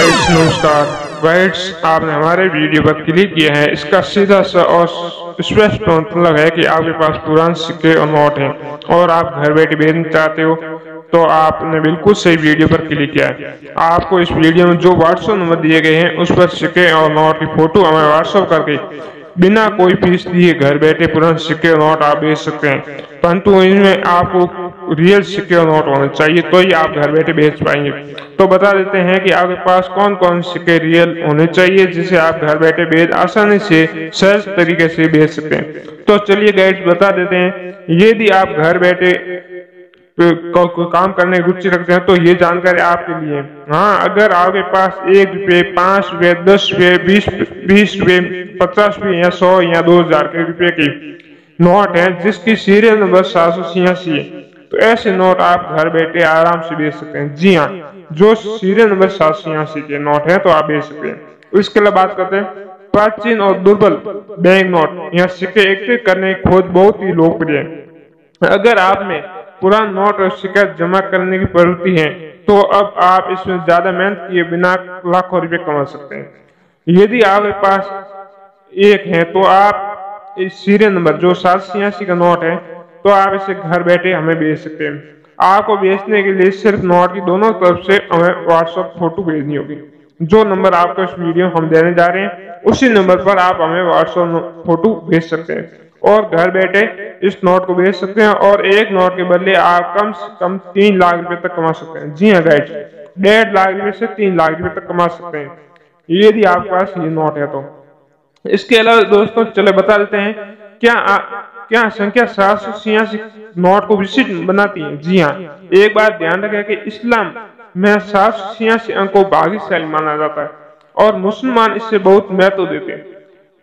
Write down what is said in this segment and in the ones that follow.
Guides नमस्कार। Guides आपने हमारे वीडियो पर क्लिक किया है, इसका सीधा सा और स्पष्ट मतलब है कि आपके पास पुराने सिक्के और नोट हैं और आप घर बैठे बेचना चाहते हो, तो आपने बिल्कुल सही वीडियो पर क्लिक किया है। आपको इस वीडियो में जो व्हाट्सएप नंबर दिए गए हैं उस पर सिक्के और नोट की फोटो हमें व्हाट्सएप करके बिना कोई फीस दिए घर बैठे पुराने सिक्के और नोट आप बेच सकते हैं, परंतु इनमें आपको रियल सिक्के और नोट होने चाहिए तो ही आप घर बैठे बेच पाएंगे। तो बता देते हैं कि आपके पास कौन कौन सिक्के रियल होने चाहिए जिसे आप घर बैठे बेच आसानी से सहज तरीके से बेच सकते हैं। तो चलिए गाइड्स बता देते हैं, यदि आप घर बैठे काम करने की रुचि रखते हैं तो ये जानकारी आपके लिए। हाँ, अगर आपके पास 1 रुपये, 5 रुपये, 10 रुपये, 20 रुपये, 50 रुपये या 100 या 2000 के रुपये की नोट है जिसकी सीरियल नंबर 786 है, तो ऐसे नोट आप घर बैठे आराम से बेच सकते हैं। जी हाँ, जो सीरियल नंबर 786 के नोट है तो आप बेच सकते हैं। इसके अलावा बात करते हैं प्राचीन और दुर्बल बैंक नोट या सिक्के एकत्रित करने की खोज बहुत ही लोकप्रिय है। अगर आप में पुराना नोट और सिक्का जमा करने की प्रवृत्ति है तो अब आप इसमें ज्यादा मेहनत किए बिना लाखों रुपए कमा सकते हैं। यदि आपके पास एक है तो आप इस सीरियल नंबर जो 786 का नोट है तो आप इसे घर बैठे हमें भेज सकते हैं। आपको बेचने के लिए सिर्फ नोट की दोनों तरफ से हमें व्हाट्सएप फोटो भेजनी होगी। जो नंबर आपको इस वीडियो हम देने जा रहे हैं उसी नंबर पर आप हमें व्हाट्सएप फोटो भेज सकते हैं और घर बैठे इस नोट को बेच सकते हैं और एक नोट के बदले आप कम से कम 3 लाख रुपए तक कमा सकते हैं। जी हाँ गाइस, 1.5 लाख रुपए से 3 लाख रुपए तक कमा सकते हैं यदि आपके पास ये नोट है तो। इसके अलावा दोस्तों चले बता देते हैं क्या संख्या 786 नोट को विशिष्ट बनाती है। जी हाँ, एक बात ध्यान रखें कि इस्लाम में 786 अंक को भाग्यशाली माना जाता है और मुसलमान इससे बहुत महत्व देते हैं।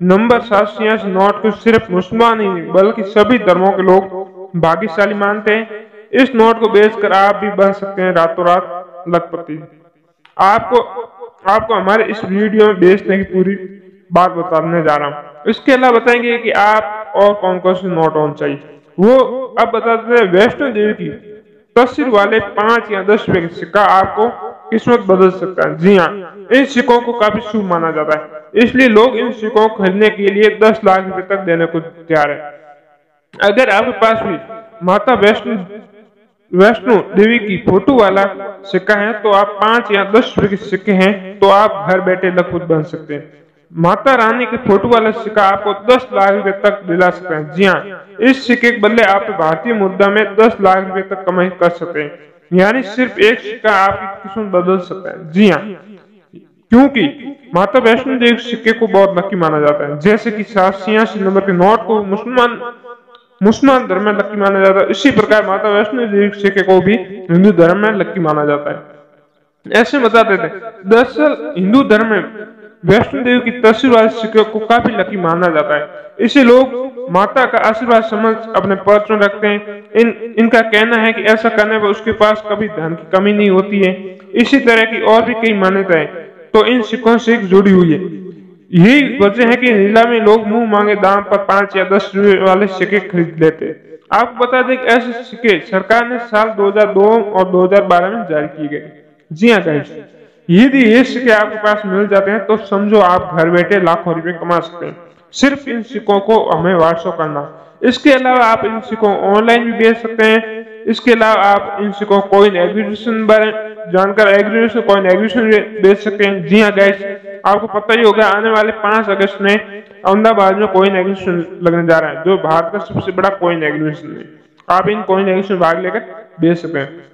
नंबर 786 नोट को सिर्फ मुसलमान ही नहीं बल्कि सभी धर्मों के लोग भाग्यशाली मानते हैं। इस नोट को बेचकर आप भी बन सकते हैं रातों रात लखपति। आपको हमारे इस वीडियो में बेचने की पूरी बात बताने जा रहा हूँ। इसके अलावा बताएंगे कि आप और कौन कौन से नोट होने चाहिए, वो अब बता देते हैं। वैष्णो देवी की तस्वीर वाले 5 या 10 रुपए का सिक्का आपको किस्मत बदल सकता है। जी हाँ, इन सिक्कों को काफी शुभ माना जाता है, इसलिए लोग इन सिक्कों को खरीदने के लिए 10 लाख रुपए तक देने को तैयार है। अगर आपके पास भी माता वैष्णो देवी की फोटो वाला सिक्का है तो आप 5 या 10 रुपए के सिक्के हैं तो आप घर बैठे लखपति बन सकते हैं। माता रानी के फोटो वाला सिक्का आपको 10 लाख रुपए तक दिला सकते हैं। जी हाँ, इस सिक्के के बदले आप भारतीय मुद्रा में 10 लाख रुपए तक कमाई कर सकते हैं, यानी सिर्फ एक सिक्का आपकी किस्मत बदल सकता है। जी हाँ, क्योंकि माता वैष्णो देवी सिक्के को बहुत लकी माना जाता है, जैसे कि 786 नंबर के नोट को मुसलमान धर्म में लकी माना जाता है, इसी प्रकार माता वैष्णो देवी सिक्के को भी हिंदू धर्म में लकी माना जाता है। ऐसे बता देते हैं, दरअसल हिंदू धर्म में वैष्णो देवी की तस्वीर वाले सिक्के को काफी लकी माना जाता है, इसे लोग माता का आशीर्वाद समझ अपने पर्स में रखते हैं। इनका कहना है कि ऐसा करने पर उसके पास कभी धन की कमी नहीं होती है। इसी तरह की और भी कई मान्यताएं तो इन सिक्कों से जुड़ी हुई है। यही वजह है कि नीलामी लोग मुंह मांगे दाम पर 5 या 10 रुपए वाले सिक्के खरीद लेते हैं। आपको बता दें कि ऐसे सिक्के सरकार ने साल 2002 और 2012 में जारी किए गए। जी हाँ गाइस, यदि ये सिक्के आपके पास मिल जाते हैं तो समझो आप घर बैठे लाखों रुपए कमा सकते हैं। सिर्फ इन सिक्कों को हमें व्हाट्सएप करना। इसके अलावा आप इन सिक्कों ऑनलाइन भी बेच सकते हैं। इसके अलावा आप इन सिक्कों कॉइन एग्रीगेशन जानकर एग्रीगेशन कॉइन एग्रीगेशन बेच सकते हैं। जी हाँ गाइस, आपको पता ही होगा आने वाले 5 अगस्त में अहमदाबाद में कॉइन एग्रीगेशन लगने जा रहा है, जो भारत का सबसे बड़ा कॉइन एग्रीगेशन है। आप इन कॉइन एग्रीगेशन भाग लेकर बेच सकते हैं।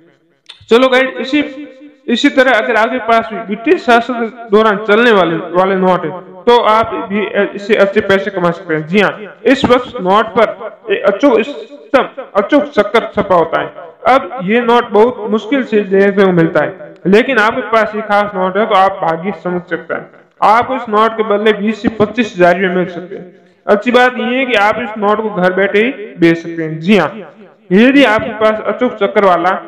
चलो गाइस, इसी तरह अगर आपके पास भी ब्रिटिश शासन के दौरान चलने वाले नोट है तो आप भी इससे अच्छे पैसे कमा सकते हैं। जी हाँ, इस वक्त नोट पर एक अचूक चक्कर छपा होता है। अब ये नोट बहुत मुश्किल से देखने को मिलता है, लेकिन आपके पास ये खास नोट है तो आप भाग्य समझ सकते हैं। आपको इस नोट के बदले 20 से 25 हजार रुपये मिल सकते हैं। अच्छी बात यह है कि आप इस नोट को घर बैठे ही बेच सकते हैं। जी हाँ, यदि आपके पास अचूक चक्कर वाला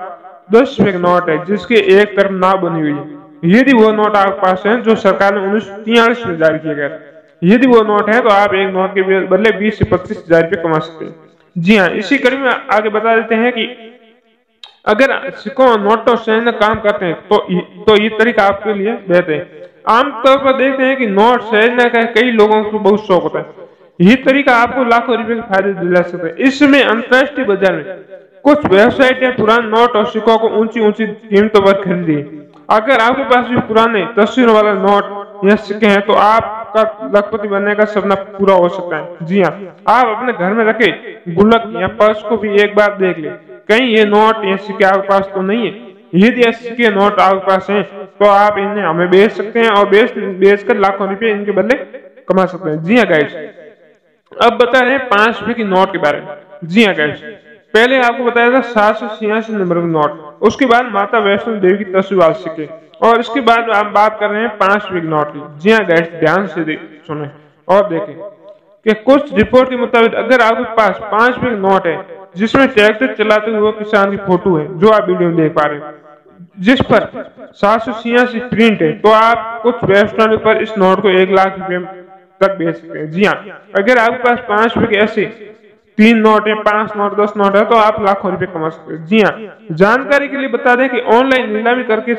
10 रुपए का नोट है जिसके एक तरफ नाव बनी हुई है, यदि वो नोट आपके पास है जो सरकार ने 1943 में जारी किया गया, यदि वो नोट है तो आप एक नोट के बदले 20 से 25 हजार रुपये कमा सकते हैं। जी हाँ, इसी कड़ी में आगे बता देते हैं कि अगर सिक्कों और नोटों से न काम करते हैं तो ये तरीका आपके लिए बेहतर है। आमतौर पर देखते हैं कि नोट सहेजने का कई लोगों को बहुत शौक होता है। ये तरीका आपको लाखों रुपए के फायदे दिला सकता है। इसमें अंतर्राष्ट्रीय बाजार में कुछ वेबसाइट या पुराने नोट और सिक्कों को ऊंची ऊंची कीमतों पर खरीदी। अगर आपके पास भी पुराने तस्वीरों वाला नोट या सिक्के हैं तो आपका लखपति बनने का सपना पूरा हो सकता है। जी हाँ, आप अपने घर में रखे गुल्लक या पर्स को भी एक बार देख ले, कहीं ये नोट या सिक्के आपके पास तो नहीं है। यदि ये सिक्के नोट आपके पास हैं तो आप इन्हें हमें बेच सकते हैं और बेचकर लाखों रुपए इनके बदले कमा सकते हैं। जी हाँ गाइस, अब बता रहे हैं 5 रुपए की नोट के बारे में। जी हाँ गाइस, पहले आपको बताया था 786 नंबर का नोट, उसके बाद माता वैष्णो देवी की तस्वीर वाले सिक्के, और इसके बाद आप बात कर रहे हैं 5 रुपए की नोट की। जी हाँ गाइस, ध्यान से सुने और देखें कि कुछ रिपोर्ट के मुताबिक अगर आपके पास 5 रुपए का नोट है जिसमें ट्रैक्टर चलाते हुए किसान की फोटो है, जो आप वीडियो में देख पा रहे हैं, जिस पर 786 प्रिंट है, तो आप कुछ वेबसाइट पर इस नोट को 1 लाख रुपए तक बेच सकते हैं। जी हाँ, अगर आपके पास 5 रुपए के ऐसे 3 नोट है, 5 नोट, 10 नोट है तो आप लाखों रुपए कमा सकते हैं। जी हाँ, जानकारी के लिए बता दें कि ऑनलाइन नीलामी करके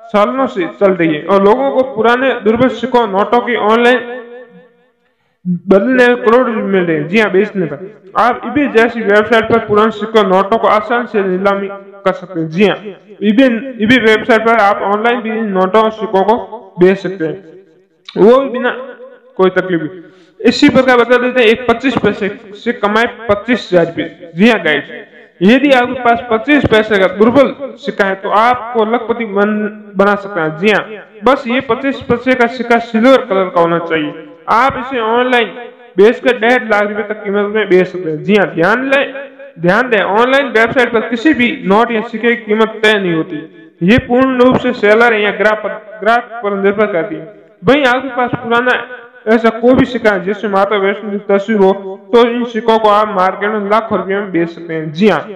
सालों से चल रही है और लोगों को पुराने दुर्लभ सिक्कों नोटों की ऑनलाइन बदलने में करोड़ मिल रहे हैं। जी हाँ, बेचने पर आप ईबे जैसी वेबसाइट पर पुराने सिक्कों नोटों को आसान से नीलामी कर सकते हैं। जी हाँ, ईबे वेबसाइट पर आप ऑनलाइन भी नोटों और सिक्कों को बेच सकते हैं, वो भी बिना कोई तकलीफ। इसी प्रकार बता देते हैं एक 25 पैसे से कमाए 25,000 रुपये। जी हाँ गाइस, यदि आपके पास 25 पैसे का दुर्बल सिक्का है तो आपको लखपति बना सकते हैं। जी हाँ, बस ये 25 पैसे का सिक्का सिल्वर कलर का होना चाहिए। आप इसे ऑनलाइन बेचकर 1.5 लाख रुपए तक कीमत में बेच सकते हैं। जी हाँ, ध्यान दें, ऑनलाइन वेबसाइट पर किसी भी नोट या सिक्के की कीमत तय नहीं होती, ये पूर्ण रूप से सेलर या ग्राहक पर निर्भर करती है। वहीं आपके पास पुराना ऐसा कोई भी सिक्का है जिसमें माता वैष्णो की तस्वीर हो तो इन सिक्कों को आप मार्केट में लाखों रुपए में बेच सकते हैं। जी हाँ,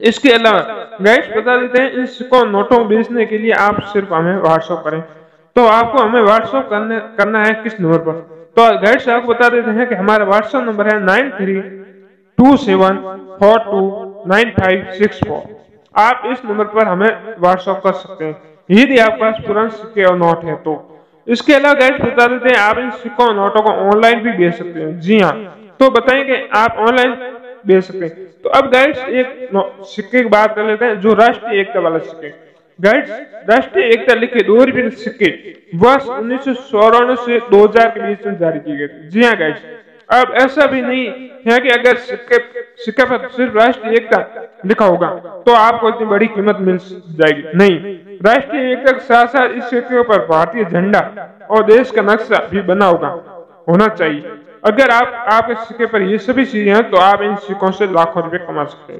इसके अलावा गाइस बता देते हैं इन सिक्कों नोटों को बेचने के लिए आप सिर्फ हमें व्हाट्सएप करें। तो आपको हमें व्हाट्सएप करना है किस नंबर पर? तो गाइस आपको बता देते हैं कि हमारा व्हाट्सएप नंबर है 9327429564। आप इस नंबर पर हमें व्हाट्सएप कर सकते हैं यदि आपके पास पुराने सिक्के और नोट है तो। इसके अलावा गाइस बता देते हैं आप इन सिक्कों और नोटों को ऑनलाइन भी बेच सकते हैं। जी हाँ, तो बताएंगे आप ऑनलाइन बेच सकते हैं। तो अब गाइस एक सिक्के की बात कर लेते हैं जो राष्ट्रीय एकता वाला सिक्के। गाइस, राष्ट्रीय एकता लिखे 2 रुपए के सिक्के वर्ष 1994 से 2000 के बीच में जारी किए गए थे। जी हाँ गाइस, अब ऐसा भी नहीं है कि अगर सिक्के पर सिर्फ राष्ट्रीय एकता लिखा होगा तो आपको इतनी बड़ी कीमत मिल जाएगी। नहीं, राष्ट्रीय एकता के साथ साथ इस सिक्के पर भारतीय झंडा और देश का नक्शा भी बना होना चाहिए। अगर आपके सिक्के पर ये सभी चीजें हैं तो आप इन सिक्कों से लाखों रुपए कमा सकते हैं।